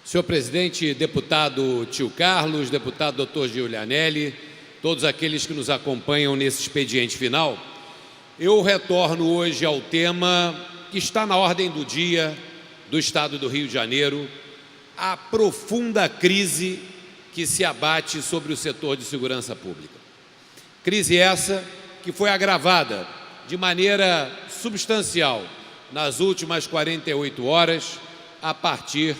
Senhor presidente, deputado Tio Carlos, deputado Dr. Giulianelli, todos aqueles que nos acompanham nesse expediente final, eu retorno hoje ao tema que está na ordem do dia do Estado do Rio de Janeiro, a profunda crise que se abate sobre o setor de segurança pública. Crise essa que foi agravada de maneira substancial nas últimas 48 horas, a partir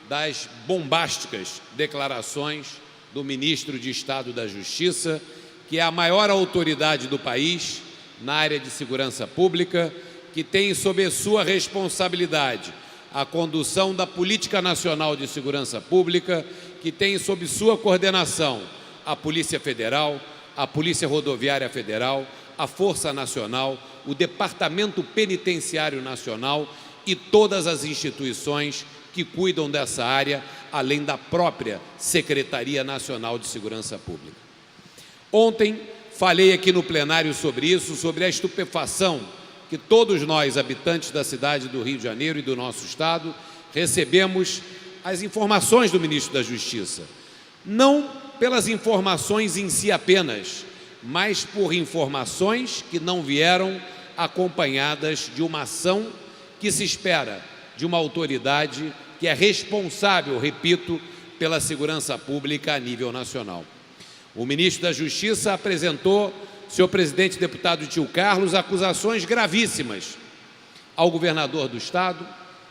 das bombásticas declarações do ministro de Estado da Justiça, que é a maior autoridade do país na área de segurança pública, que tem sob sua responsabilidade a condução da Política Nacional de Segurança Pública, que tem sob sua coordenação a Polícia Federal, a Polícia Rodoviária Federal, a Força Nacional, o Departamento Penitenciário Nacional e todas as instituições que cuidam dessa área, além da própria Secretaria Nacional de Segurança Pública. Ontem falei aqui no plenário sobre isso, sobre a estupefação que todos nós, habitantes da cidade do Rio de Janeiro e do nosso estado, recebemos as informações do ministro da Justiça. Não pelas informações em si apenas, mas por informações que não vieram acompanhadas de uma ação que se espera de uma autoridade que é responsável, repito, pela segurança pública a nível nacional. O ministro da Justiça apresentou, senhor presidente deputado Tio Carlos, acusações gravíssimas ao governador do Estado,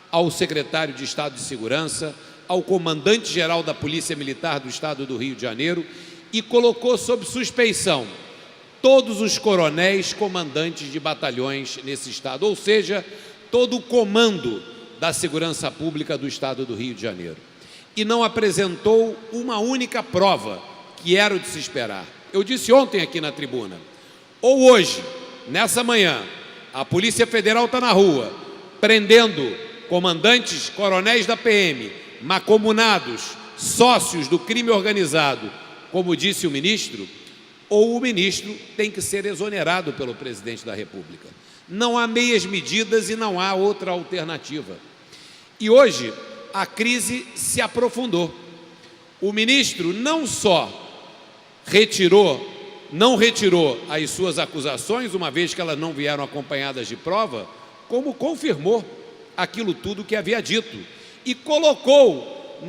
ao secretário de Estado de Segurança, ao comandante-geral da Polícia Militar do Estado do Rio de Janeiro e colocou sob suspeição todos os coronéis comandantes de batalhões nesse Estado, ou seja, todo o comando da segurança pública do Estado do Rio de Janeiro. E não apresentou uma única prova, que era o de se esperar. Eu disse ontem aqui na tribuna, ou hoje, nessa manhã, a Polícia Federal está na rua, prendendo comandantes, coronéis da PM, mancomunados, sócios do crime organizado, como disse o ministro, ou o ministro tem que ser exonerado pelo presidente da República. Não há meias medidas e não há outra alternativa. E hoje a crise se aprofundou. O ministro não só não retirou as suas acusações, uma vez que elas não vieram acompanhadas de prova, como confirmou aquilo tudo que havia dito e colocou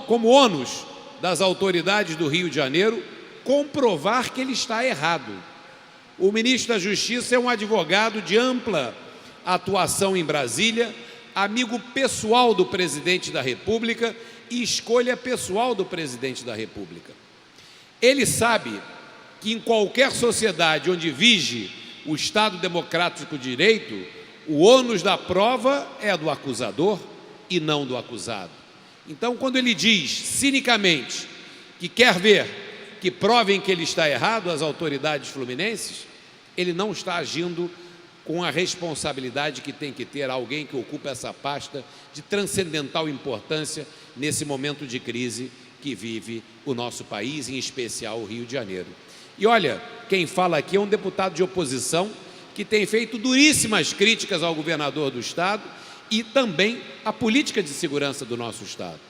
como ônus das autoridades do Rio de Janeiro comprovar que ele está errado. O ministro da Justiça é um advogado de ampla atuação em Brasília, amigo pessoal do presidente da República e escolha pessoal do presidente da República. Ele sabe que em qualquer sociedade onde vige o Estado Democrático de Direito, o ônus da prova é do acusador e não do acusado. Então, quando ele diz cinicamente que quer ver que provem que ele está errado às autoridades fluminenses, ele não está agindo com a responsabilidade que tem que ter alguém que ocupa essa pasta de transcendental importância nesse momento de crise que vive o nosso país, em especial o Rio de Janeiro. E olha, quem fala aqui é um deputado de oposição que tem feito duríssimas críticas ao governador do Estado e também à política de segurança do nosso Estado.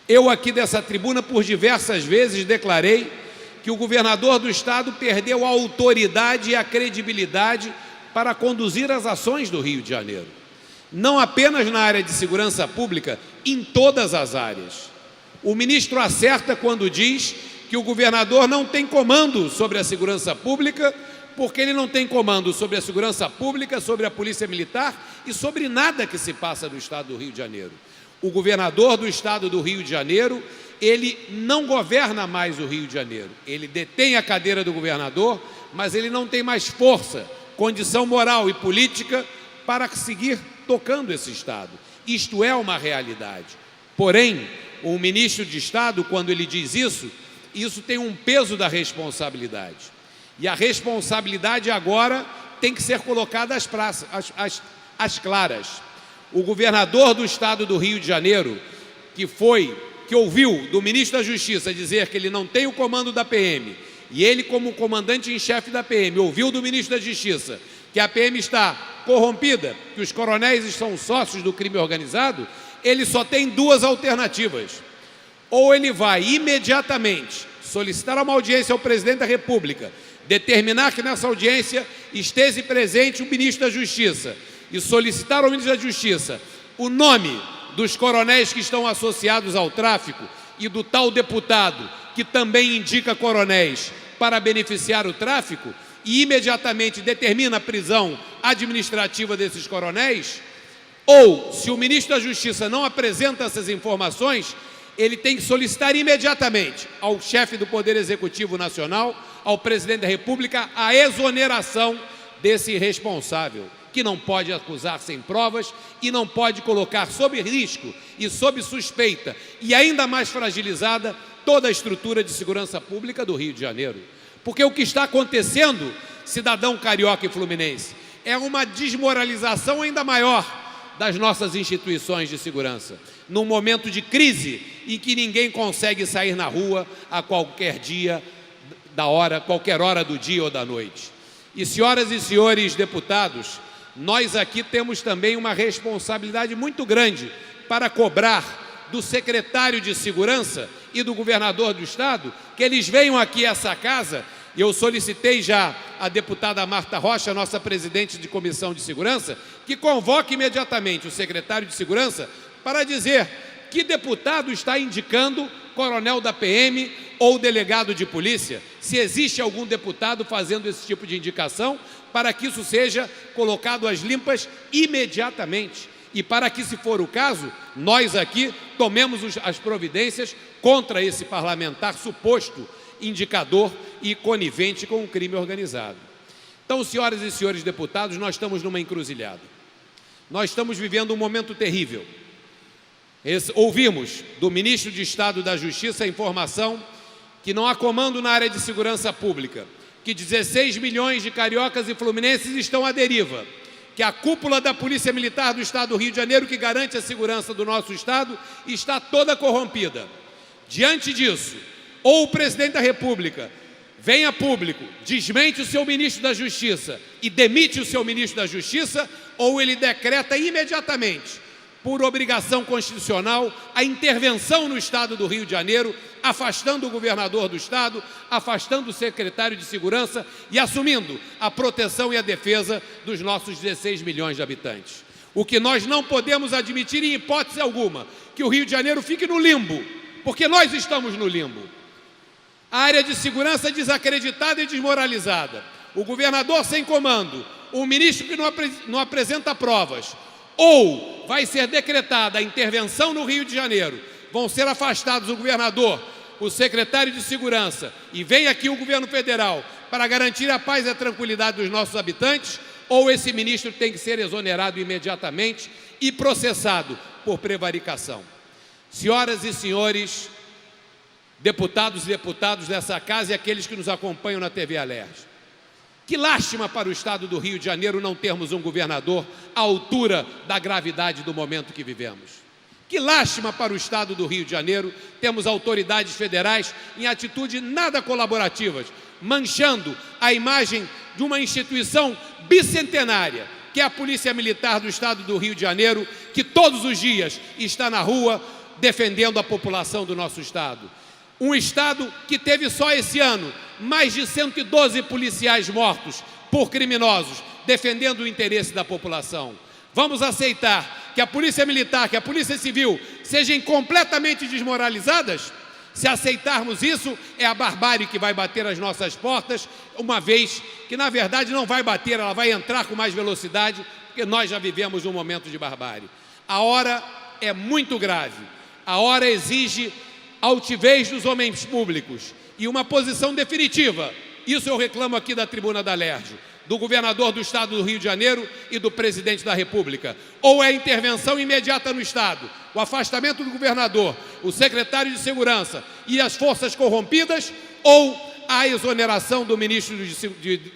Eu aqui dessa tribuna por diversas vezes declarei que o governador do Estado perdeu a autoridade e a credibilidade para conduzir as ações do Rio de Janeiro. Não apenas na área de segurança pública, em todas as áreas. O ministro acerta quando diz que o governador não tem comando sobre a segurança pública, porque ele não tem comando sobre a segurança pública, sobre a Polícia Militar e sobre nada que se passa no Estado do Rio de Janeiro. O governador do Estado do Rio de Janeiro, ele não governa mais o Rio de Janeiro. Ele detém a cadeira do governador, mas ele não tem mais força, condição moral e política para seguir tocando esse Estado. Isto é uma realidade. Porém, o ministro de Estado, quando ele diz isso tem um peso da responsabilidade. E a responsabilidade agora tem que ser colocada às claras. O governador do Estado do Rio de Janeiro, que ouviu do ministro da Justiça dizer que ele não tem o comando da PM, e ele, como comandante em chefe da PM, ouviu do ministro da Justiça que a PM está corrompida, que os coronéis são sócios do crime organizado, ele só tem duas alternativas. Ou ele vai imediatamente solicitar uma audiência ao presidente da República, determinar que nessa audiência esteja presente o ministro da Justiça e solicitar ao ministro da Justiça o nome dos coronéis que estão associados ao tráfico e do tal deputado que também indica coronéis para beneficiar o tráfico e imediatamente determina a prisão administrativa desses coronéis. Ou, se o ministro da Justiça não apresenta essas informações, ele tem que solicitar imediatamente ao chefe do Poder Executivo Nacional, ao presidente da República, a exoneração desse responsável, que não pode acusar sem provas e não pode colocar sob risco e sob suspeita, e ainda mais fragilizada, toda a estrutura de segurança pública do Rio de Janeiro. Porque o que está acontecendo, cidadão carioca e fluminense, é uma desmoralização ainda maior das nossas instituições de segurança, num momento de crise em que ninguém consegue sair na rua a qualquer dia da hora, qualquer hora do dia ou da noite. E senhoras e senhores deputados, nós aqui temos também uma responsabilidade muito grande para cobrar do secretário de Segurança e do governador do Estado que eles venham aqui a essa casa. E eu solicitei já a deputada Marta Rocha, nossa presidente de Comissão de Segurança, que convoque imediatamente o secretário de Segurança para dizer que deputado está indicando coronel da PM ou delegado de polícia, se existe algum deputado fazendo esse tipo de indicação, para que isso seja colocado às limpas imediatamente. E para que, se for o caso, nós aqui tomemos as providências contra esse parlamentar suposto indicador e conivente com o crime organizado. Então, senhoras e senhores deputados, nós estamos numa encruzilhada. Nós estamos vivendo um momento terrível. Ouvimos do ministro de Estado da Justiça a informação que não há comando na área de segurança pública, que 16 milhões de cariocas e fluminenses estão à deriva, que a cúpula da Polícia Militar do Estado do Rio de Janeiro, que garante a segurança do nosso Estado, está toda corrompida. Diante disso, ou o presidente da República vem a público, desmente o seu ministro da Justiça e demite o seu ministro da Justiça, ou ele decreta imediatamente, por obrigação constitucional, a intervenção no Estado do Rio de Janeiro, afastando o governador do Estado, afastando o secretário de Segurança e assumindo a proteção e a defesa dos nossos 16 milhões de habitantes. O que nós não podemos admitir em hipótese alguma, que o Rio de Janeiro fique no limbo, porque nós estamos no limbo. A área de segurança desacreditada e desmoralizada, o governador sem comando, o ministro que não apresenta provas, ou vai ser decretada a intervenção no Rio de Janeiro, vão ser afastados o governador, o secretário de Segurança, e vem aqui o governo federal para garantir a paz e a tranquilidade dos nossos habitantes, ou esse ministro tem que ser exonerado imediatamente e processado por prevaricação. Senhoras e senhores deputados e deputadas dessa casa e aqueles que nos acompanham na TV Alerj, que lástima para o Estado do Rio de Janeiro não termos um governador à altura da gravidade do momento que vivemos. Que lástima para o Estado do Rio de Janeiro termos autoridades federais em atitude nada colaborativas, manchando a imagem de uma instituição bicentenária, que é a Polícia Militar do Estado do Rio de Janeiro, que todos os dias está na rua defendendo a população do nosso Estado. Um Estado que teve só esse ano mais de 112 policiais mortos por criminosos, defendendo o interesse da população. Vamos aceitar que a Polícia Militar, que a Polícia Civil sejam completamente desmoralizadas? Se aceitarmos isso, é a barbárie que vai bater às nossas portas, uma vez que, na verdade, não vai bater, ela vai entrar com mais velocidade, porque nós já vivemos um momento de barbárie. A hora é muito grave, a hora exige altivez dos homens públicos e uma posição definitiva. Isso eu reclamo aqui da tribuna da Alerj, do governador do Estado do Rio de Janeiro e do presidente da República. Ou é intervenção imediata no Estado, o afastamento do governador, o secretário de Segurança e as forças corrompidas, ou a exoneração do ministro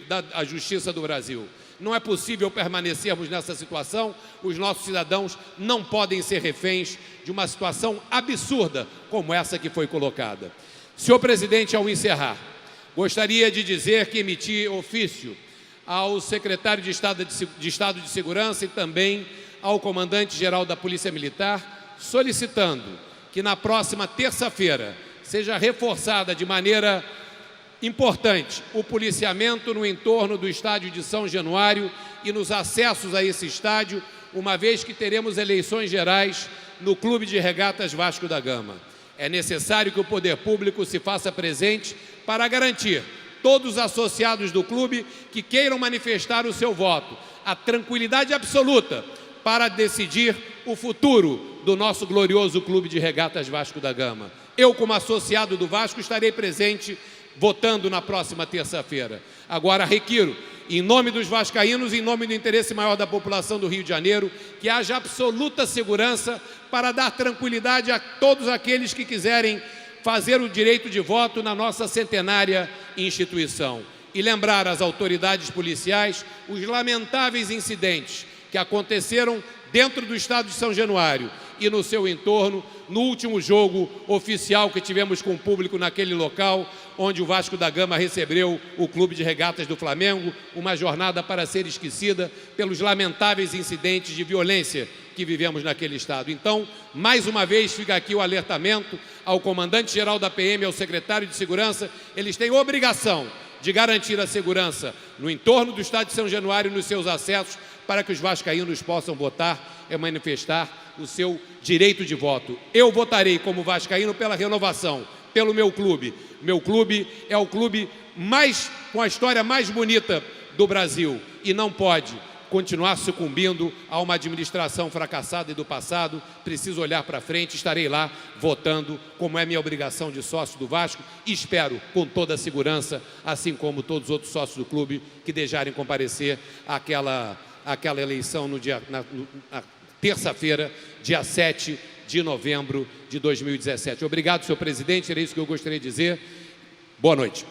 da Justiça do Brasil. Não é possível permanecermos nessa situação. Os nossos cidadãos não podem ser reféns de uma situação absurda como essa que foi colocada. Senhor presidente, ao encerrar, gostaria de dizer que emiti ofício ao secretário de Estado de Segurança e também ao comandante-geral da Polícia Militar solicitando que na próxima terça-feira seja reforçada de maneira importante o policiamento no entorno do estádio de São Januário e nos acessos a esse estádio, uma vez que teremos eleições gerais no Clube de Regatas Vasco da Gama. É necessário que o poder público se faça presente para garantir todos os associados do clube que queiram manifestar o seu voto, a tranquilidade absoluta para decidir o futuro do nosso glorioso Clube de Regatas Vasco da Gama. Eu, como associado do Vasco, estarei presente votando na próxima terça-feira. Agora, requiro, em nome dos vascaínos, em nome do interesse maior da população do Rio de Janeiro, que haja absoluta segurança para dar tranquilidade a todos aqueles que quiserem fazer o direito de voto na nossa centenária instituição. E lembrar às autoridades policiais os lamentáveis incidentes que aconteceram dentro do estado de São Januário e no seu entorno, no último jogo oficial que tivemos com o público naquele local, onde o Vasco da Gama recebeu o Clube de Regatas do Flamengo, uma jornada para ser esquecida pelos lamentáveis incidentes de violência que vivemos naquele estado. Então, mais uma vez, fica aqui o alertamento ao comandante-geral da PM, ao secretário de Segurança. Eles têm obrigação de garantir a segurança no entorno do estádio de São Januário e nos seus acessos, para que os vascaínos possam votar e manifestar o seu direito de voto. Eu votarei como vascaíno pela renovação, pelo meu clube. Meu clube é o clube com a história mais bonita do Brasil e não pode continuar sucumbindo a uma administração fracassada e do passado. Preciso olhar para frente, estarei lá votando, como é minha obrigação de sócio do Vasco, e espero com toda a segurança, assim como todos os outros sócios do clube que desejarem comparecer àquela eleição na terça-feira, dia 7 de novembro de 2017. Obrigado, senhor presidente, era isso que eu gostaria de dizer. Boa noite.